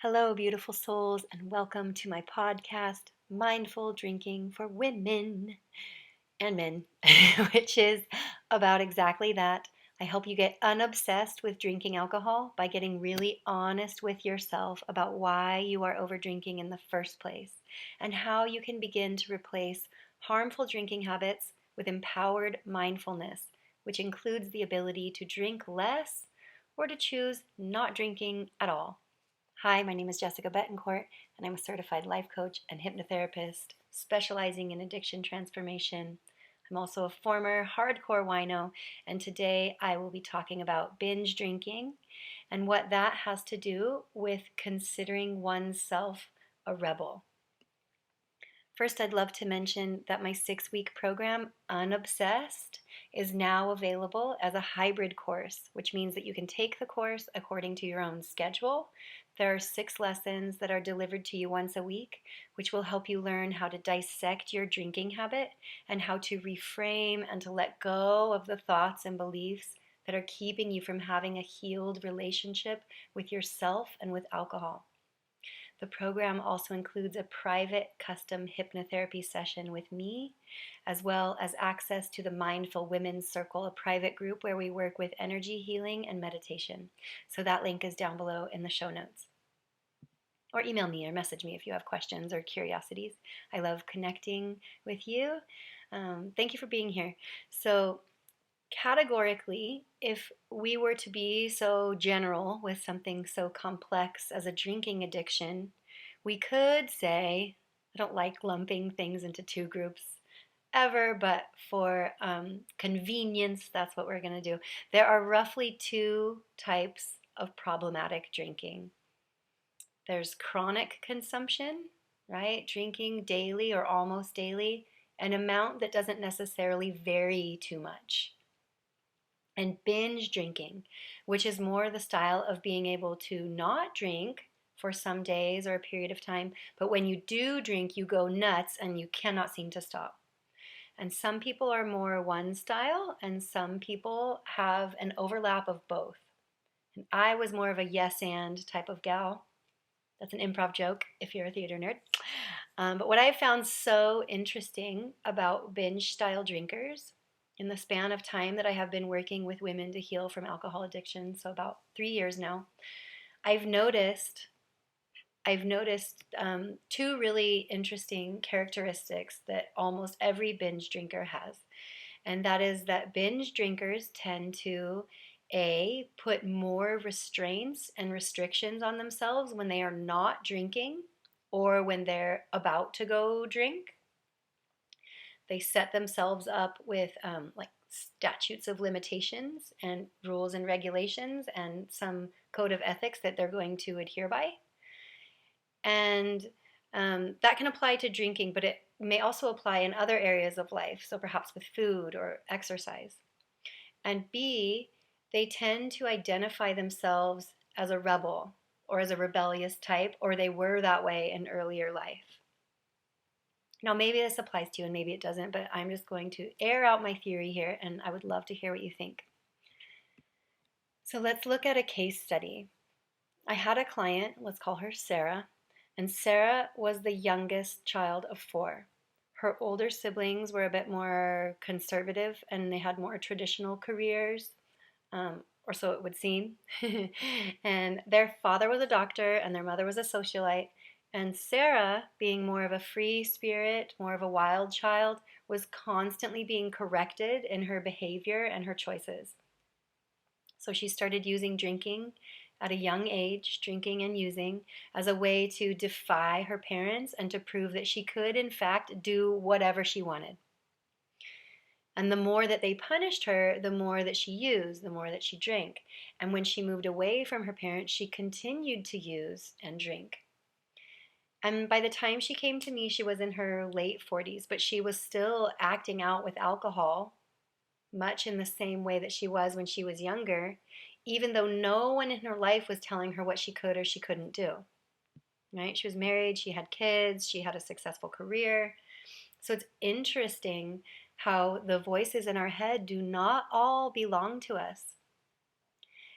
Hello, beautiful souls, and welcome to my podcast, Mindful Drinking for Women and Men, which is about exactly that. I help you get unobsessed with drinking alcohol by getting really honest with yourself about why you are over drinking in the first place and how you can begin to replace harmful drinking habits with empowered mindfulness, which includes the ability to drink less or to choose not drinking at all. Hi, my name is Jessica Betancourt, and I'm a certified life coach and hypnotherapist specializing in addiction transformation. I'm also a former hardcore wino, and today I will be talking about binge drinking and what that has to do with considering oneself a rebel. First, I'd love to mention that my 6-week program, Unobsessed, is now available as a hybrid course, which means that you can take the course according to your own schedule. There are 6 lessons that are delivered to you once a week, which will help you learn how to dissect your drinking habit and how to reframe and to let go of the thoughts and beliefs that are keeping you from having a healed relationship with yourself and with alcohol. The program also includes a private custom hypnotherapy session with me, as well as access to the Mindful Women's Circle, a private group where we work with energy healing and meditation. So that link is down below in the show notes. Or email me or message me if you have questions or curiosities. I love connecting with you. Thank you for being here. So, categorically, if we were to be so general with something so complex as a drinking addiction, we could say, I don't like lumping things into 2 groups ever, but for convenience, that's what we're going to do. There are roughly 2 types of problematic drinking. There's chronic consumption, right? Drinking daily or almost daily, an amount that doesn't necessarily vary too much. And binge drinking, which is more the style of being able to not drink for some days or a period of time, but when you do drink, you go nuts and you cannot seem to stop. And some people are more one style, and some people have an overlap of both. And I was more of a yes and type of gal. That's an improv joke if you're a theater nerd. But what I found so interesting about binge style drinkers in the span of time that I have been working with women to heal from alcohol addiction, so about 3 years now, I've noticed 2 really interesting characteristics that almost every binge drinker has. And that is that binge drinkers tend to put more restraints and restrictions on themselves when they are not drinking or when they're about to go drink. They set themselves up with like statutes of limitations and rules and regulations and some code of ethics that they're going to adhere by. And that can apply to drinking, but it may also apply in other areas of life, so perhaps with food or exercise. And B, they tend to identify themselves as a rebel or as a rebellious type, or they were that way in earlier life. Now, maybe this applies to you and maybe it doesn't, but I'm just going to air out my theory here, and I would love to hear what you think. So let's look at a case study. I had a client, let's call her Sarah, and Sarah was the youngest child of 4. Her older siblings were a bit more conservative and they had more traditional careers, or so it would seem. And their father was a doctor and their mother was a socialite. And Sarah, being more of a free spirit, more of a wild child, was constantly being corrected in her behavior and her choices. So she started using drinking at a young age, drinking and using, as a way to defy her parents and to prove that she could, in fact, do whatever she wanted. And the more that they punished her, the more that she used, the more that she drank. And when she moved away from her parents, she continued to use and drink. And by the time she came to me, she was in her late 40s, but she was still acting out with alcohol, much in the same way that she was when she was younger, even though no one in her life was telling her what she could or she couldn't do. Right? She was married, she had kids, she had a successful career. So it's interesting how the voices in our head do not all belong to us.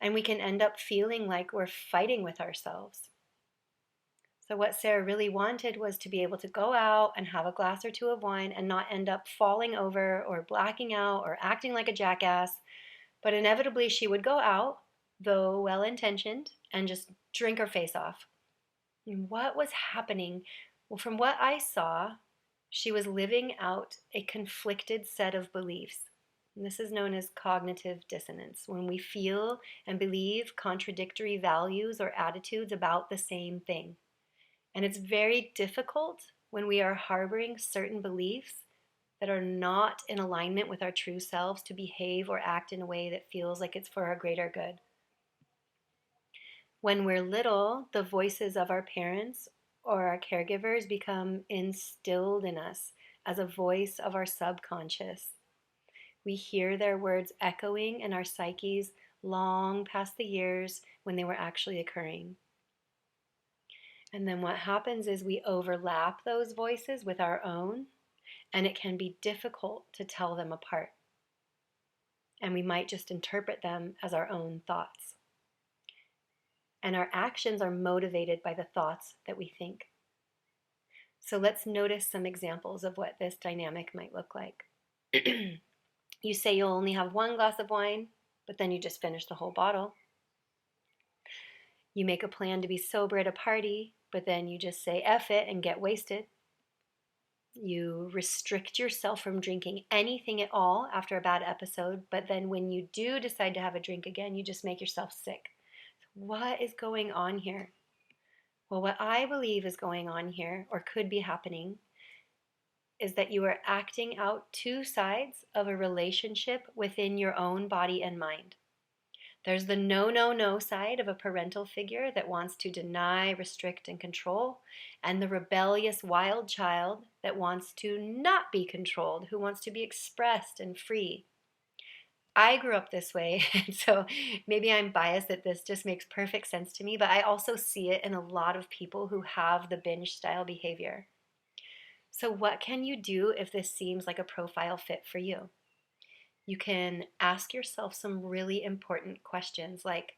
And we can end up feeling like we're fighting with ourselves. So what Sarah really wanted was to be able to go out and have a glass or two of wine and not end up falling over or blacking out or acting like a jackass. But inevitably she would go out, though well-intentioned, and just drink her face off. And what was happening? Well, from what I saw, she was living out a conflicted set of beliefs. And this is known as cognitive dissonance, when we feel and believe contradictory values or attitudes about the same thing. And it's very difficult when we are harboring certain beliefs that are not in alignment with our true selves to behave or act in a way that feels like it's for our greater good. When we're little, the voices of our parents or our caregivers become instilled in us as a voice of our subconscious. We hear their words echoing in our psyches long past the years when they were actually occurring. And then what happens is we overlap those voices with our own, and it can be difficult to tell them apart. And we might just interpret them as our own thoughts. And our actions are motivated by the thoughts that we think. So let's notice some examples of what this dynamic might look like. You say you'll only have one glass of wine, but then you just finish the whole bottle. You make a plan to be sober at a party, but then you just say F it and get wasted. You restrict yourself from drinking anything at all after a bad episode, but then when you do decide to have a drink again, you just make yourself sick. What is going on here? Well, what I believe is going on here, or could be happening, is that you are acting out two sides of a relationship within your own body and mind. There's the no, no, no side of a parental figure that wants to deny, restrict, and control, and the rebellious wild child that wants to not be controlled, who wants to be expressed and free. I grew up this way, and so maybe I'm biased that this just makes perfect sense to me, but I also see it in a lot of people who have the binge style behavior. So what can you do if this seems like a profile fit for you? You can ask yourself some really important questions like,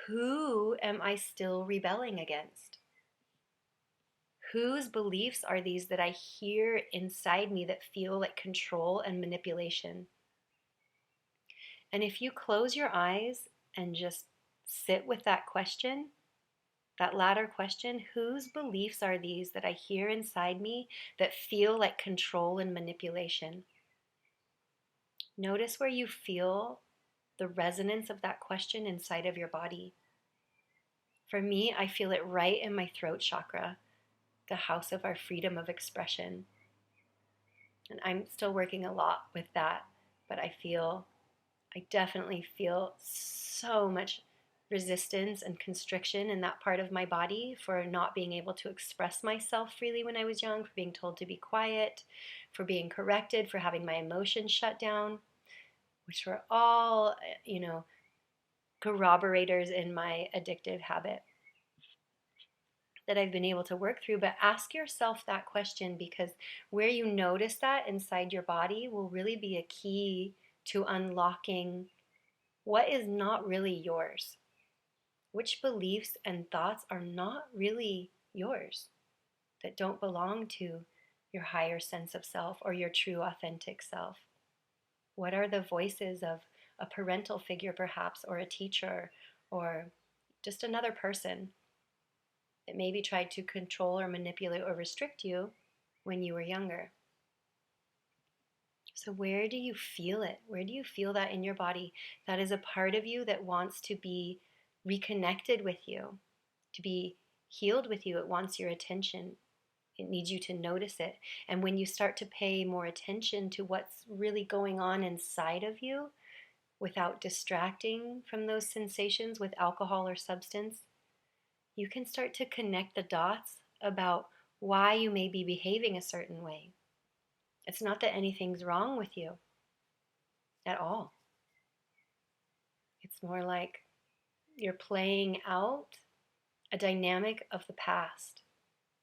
who am I still rebelling against? Whose beliefs are these that I hear inside me that feel like control and manipulation? And if you close your eyes and just sit with that question, that latter question, whose beliefs are these that I hear inside me that feel like control and manipulation? Notice where you feel the resonance of that question inside of your body. For me, I feel it right in my throat chakra, the house of our freedom of expression. And I'm still working a lot with that, but I definitely feel so much resistance and constriction in that part of my body for not being able to express myself freely when I was young, for being told to be quiet, for being corrected, for having my emotions shut down, which were all, corroborators in my addictive habit that I've been able to work through. But ask yourself that question, because where you notice that inside your body will really be a key to unlocking what is not really yours. Which beliefs and thoughts are not really yours, that don't belong to your higher sense of self or your true authentic self? What are the voices of a parental figure perhaps, or a teacher, or just another person that maybe tried to control or manipulate or restrict you when you were younger? So where do you feel it? Where do you feel that in your body? That is a part of you that wants to be reconnected with you, to be healed with you. It wants your attention. It needs you to notice it. And when you start to pay more attention to what's really going on inside of you without distracting from those sensations with alcohol or substance, you can start to connect the dots about why you may be behaving a certain way. It's not that anything's wrong with you at all. It's more like you're playing out a dynamic of the past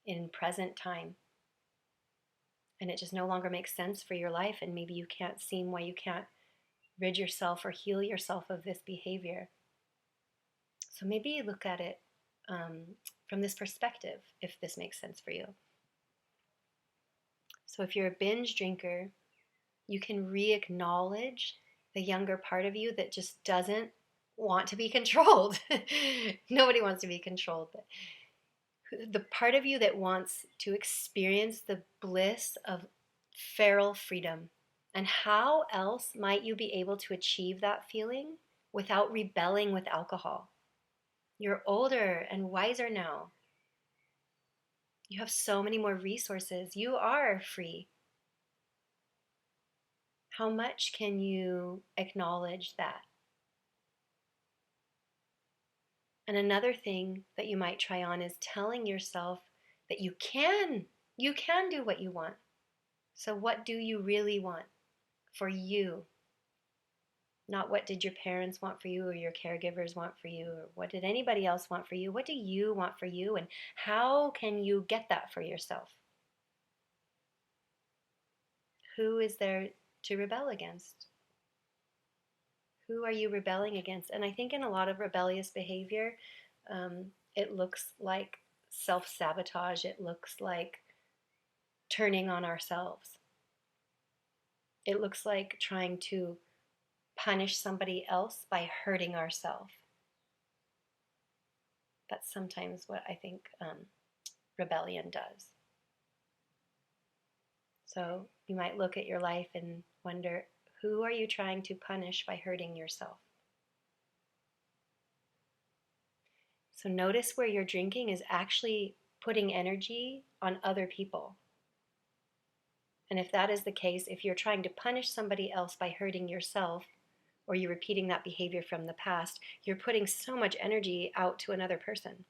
in present time. And it just no longer makes sense for your life, and maybe you can't see why you can't rid yourself or heal yourself of this behavior. So maybe you look at it from this perspective, if this makes sense for you. So if you're a binge drinker, you can re-acknowledge the younger part of you that just doesn't want to be controlled. Nobody wants to be controlled, but the part of you that wants to experience the bliss of feral freedom. And how else might you be able to achieve that feeling without rebelling with alcohol? You're older and wiser now. You have so many more resources. You are free. How much can you acknowledge that? And another thing that you might try on is telling yourself that you can do what you want. So what do you really want for you? Not what did your parents want for you or your caregivers want for you or what did anybody else want for you? What do you want for you and how can you get that for yourself? Who is there to rebel against? Who are you rebelling against? And I think in a lot of rebellious behavior, it looks like self-sabotage. It looks like turning on ourselves. It looks like trying to punish somebody else by hurting ourselves. That's sometimes what I think rebellion does. So you might look at your life and wonder, who are you trying to punish by hurting yourself? So notice where your drinking is actually putting energy on other people. And if that is the case, if you're trying to punish somebody else by hurting yourself, or you're repeating that behavior from the past, you're putting so much energy out to another person.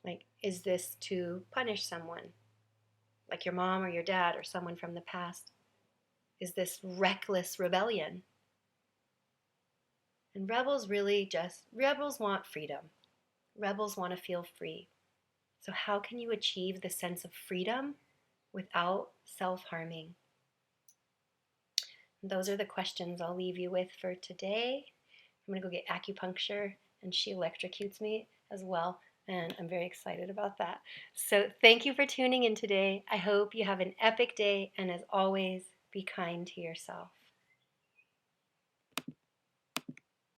Like, is this to punish someone? Like your mom or your dad or someone from the past? Is this reckless rebellion? And rebels want freedom. Rebels want to feel free. So how can you achieve the sense of freedom without self-harming? Those are the questions I'll leave you with for today. I'm going to go get acupuncture and she electrocutes me as well. And I'm very excited about that. So thank you for tuning in today. I hope you have an epic day. And as always, be kind to yourself.